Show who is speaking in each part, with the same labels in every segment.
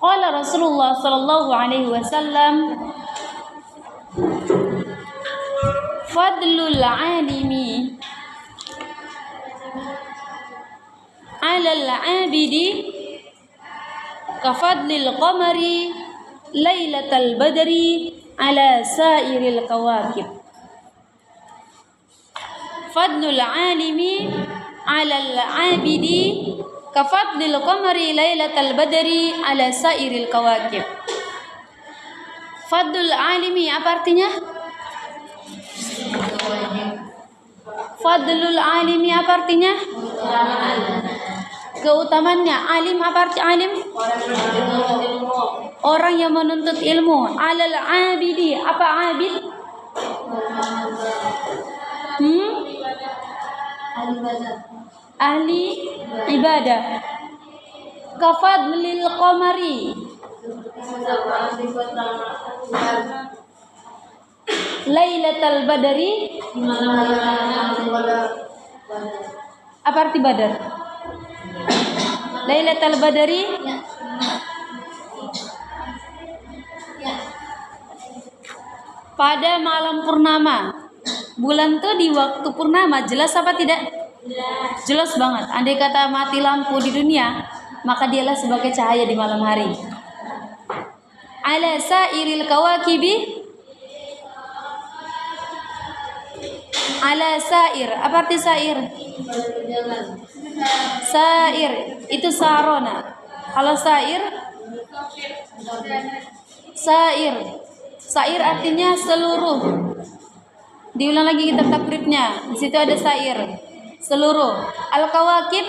Speaker 1: Qala Rasulullah sallallahu alaihi wasallam, fadlul alimi 'alal 'abidi kafadlil qamari lailatal badri 'ala sairil kawakib. Fadlul alimi 'alal 'abidi kafadlil qamari lailatal badri 'ala sairil kawakib. Fadlul alimi apa artinya? Fadlul alimi apa artinya? Keutamannya. Alim apa arti alim? Orang yang menuntut ilmu. Alal abidi apa abid? Ahli ibadah. Kafadlil qamari lailatal badri. Apa arti badar? Lailatul badri pada malam purnama. Bulan tuh di waktu purnama, jelas apa tidak? Jelas banget. Andai kata mati lampu di dunia, maka dialah sebagai cahaya di malam hari. Ala sairil kawakibi. Ala sair, apa arti sair? Sair itu sarona. Kalau sair, sair artinya seluruh. Diulang lagi kitab takribnya. Di situ ada sair, seluruh. Al kawakib,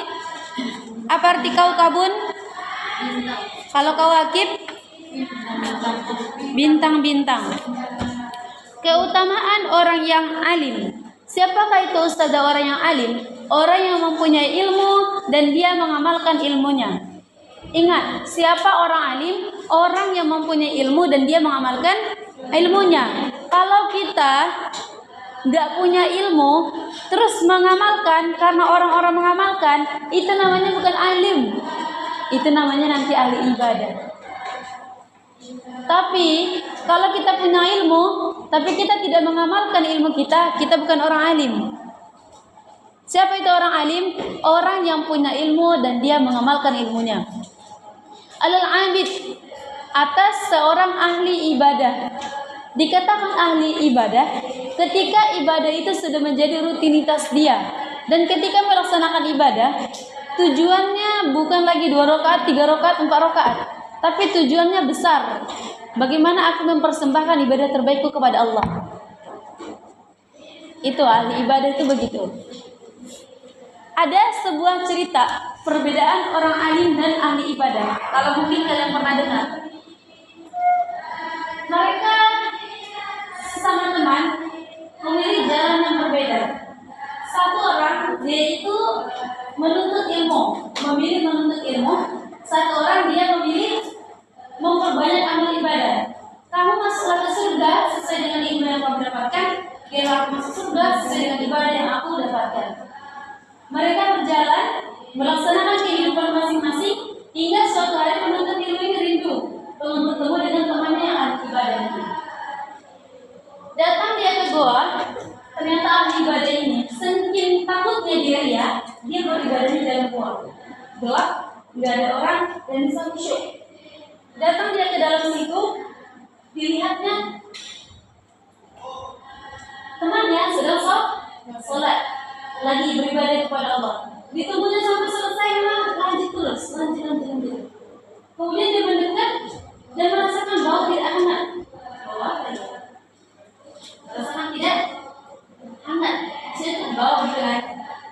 Speaker 1: apa arti kaukabun? Kalau kawakib, bintang-bintang. Keutamaan orang yang alim. Siapakah itu ustazah orang yang alim? Orang yang mempunyai ilmu dan dia mengamalkan ilmunya. Ingat, siapa orang alim? Orang yang mempunyai ilmu dan dia mengamalkan ilmunya. Kalau kita nggak punya ilmu terus mengamalkan karena orang-orang mengamalkan, itu namanya bukan alim. Itu namanya nanti ahli ibadah. Tapi kalau kita punya ilmu tapi kita tidak mengamalkan ilmu kita, kita bukan orang alim. Siapa itu orang alim? Orang yang punya ilmu dan dia mengamalkan ilmunya. Alal abid, atas seorang ahli ibadah. Dikatakan ahli ibadah ketika ibadah itu sudah menjadi rutinitas dia. Dan ketika melaksanakan ibadah, tujuannya bukan lagi 2 rakaat, 3 rakaat, 4 rakaat, tapi tujuannya besar. Bagaimana aku mempersembahkan ibadah terbaikku kepada Allah. Itu ahli ibadah itu begitu. Ada sebuah cerita perbedaan orang alim dan ahli ibadah. Kalau mungkin kalian pernah dengar. Mereka sesama teman memilih jalan yang berbeda. Satu orang dia itu menuntut ilmu, memilih menuntut ilmu. Satu orang dia memilih memperbanyak amal ibadah. Kamu masuklah ke surga sesuai dengan ilmu yang kamu dapatkan. Biarlah aku masuk surga sesuai dengan ibadah yang aku dapatkan. Mereka berjalan melaksanakan kehidupan masing-masing hingga suatu hari penuntut ilmu ini rindu untuk bertemu dengan temannya yang ahli ibadah itu. Datang dia ke goa, ternyata ahli ibadah ini saking takutnya dia beribadah di dalam goa. Gelap, nggak ada orang dan bisa khusyuk. Datang dia ke dalam situ, dilihatnya temannya sedang sholat, lagi beribadah kepada Allah. Ditunggunya sampai selesai, lanjut terus, lanjut. Kemudian dia mendekat dan merasakan bau tidak hangat. Bau apa ya? Merasakan tidak hangat. Jadi bau dengan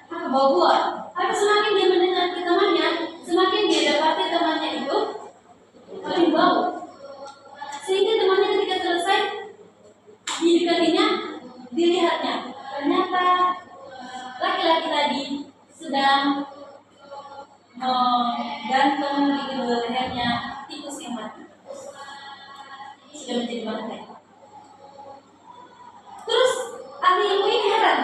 Speaker 1: apa? Bau buah. Tapi semakin dia mendekati temannya, semakin dia dapati temannya itu paling bau. Sehingga temannya ketika selesai didekatinya, dilihatnya ternyata laki-laki tadi sedang gantung di kedua lehernya tikus yang mati. Sudah menjadi bangkai. Terus ahli ilmu ini heran,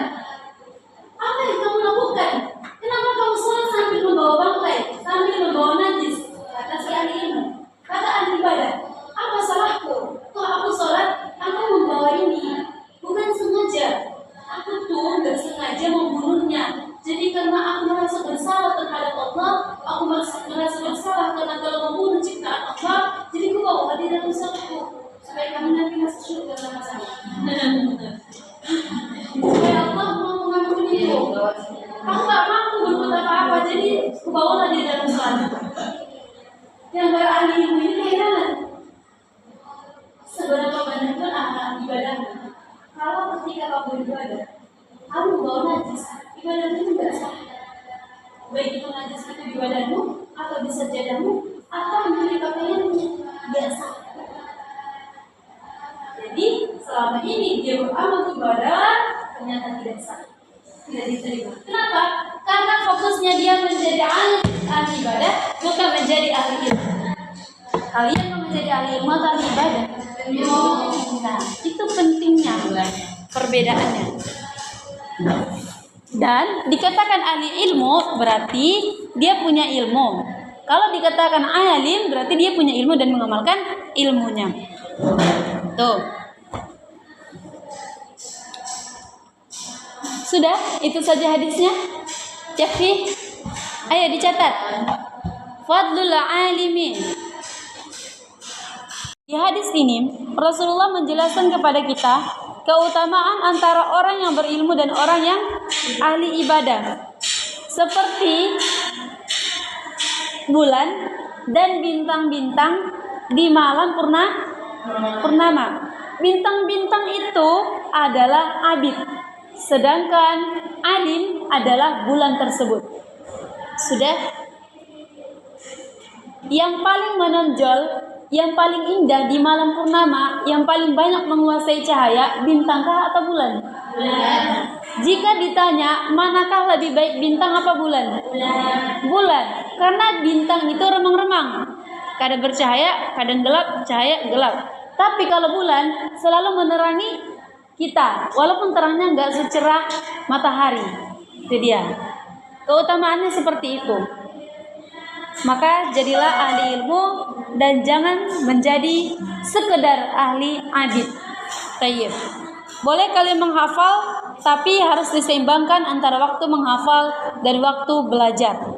Speaker 1: apa yang kamu lakukan? Kenapa kamu sholat sambil membawa bangkai, sambil membawa najis? Kata si ahli ilmu. Kata para ahli ilmu ini keheranan. Seberapa banyak pun amal ibadahmu, kalau ketika kamu beribadah, kamu bawa najis, ibadah itu tidak sah. Baik itu najis itu ibadahmu, atau di sajadahmu, atau menjadi pakaianmu, tidak sah. Jadi selama ini dia beramal ibadah, ternyata tidak sah, tidak diterima. Kenapa? Karena fokusnya dia menjadi ahli ibadah, bukan menjadi ahli ilmu. Kalian mau menjadi ahli ilmu atau ahli ibadah? Nah, itu pentingnya perbedaannya. Dan dikatakan ahli ilmu berarti dia punya ilmu. Kalau dikatakan alim berarti dia punya ilmu dan mengamalkan ilmunya. Tuh. Sudah, itu saja hadisnya. Yakfi. Ayo dicatat. Fadlul alimi. Di hadis ini, Rasulullah menjelaskan kepada kita keutamaan antara orang yang berilmu dan orang yang ahli ibadah. Seperti bulan dan bintang-bintang di malam purnama. Bintang-bintang itu adalah abid, sedangkan alim adalah bulan tersebut. Sudah? Yang paling menonjol, yang paling indah di malam purnama, yang paling banyak menguasai cahaya, bintangkah atau bulan? Bulan. Jika ditanya, manakah lebih baik, bintang apa bulan? Bulan. Karena bintang itu remang-remang. Kadang bercahaya, kadang gelap, cahaya gelap. Tapi kalau bulan selalu menerangi kita, walaupun terangnya enggak secerah matahari. Itu dia. Keutamaannya seperti itu. Maka jadilah ahli ilmu dan jangan menjadi sekedar ahli abid. Tayyib. Boleh kalian menghafal, tapi harus diseimbangkan antara waktu menghafal dan waktu belajar.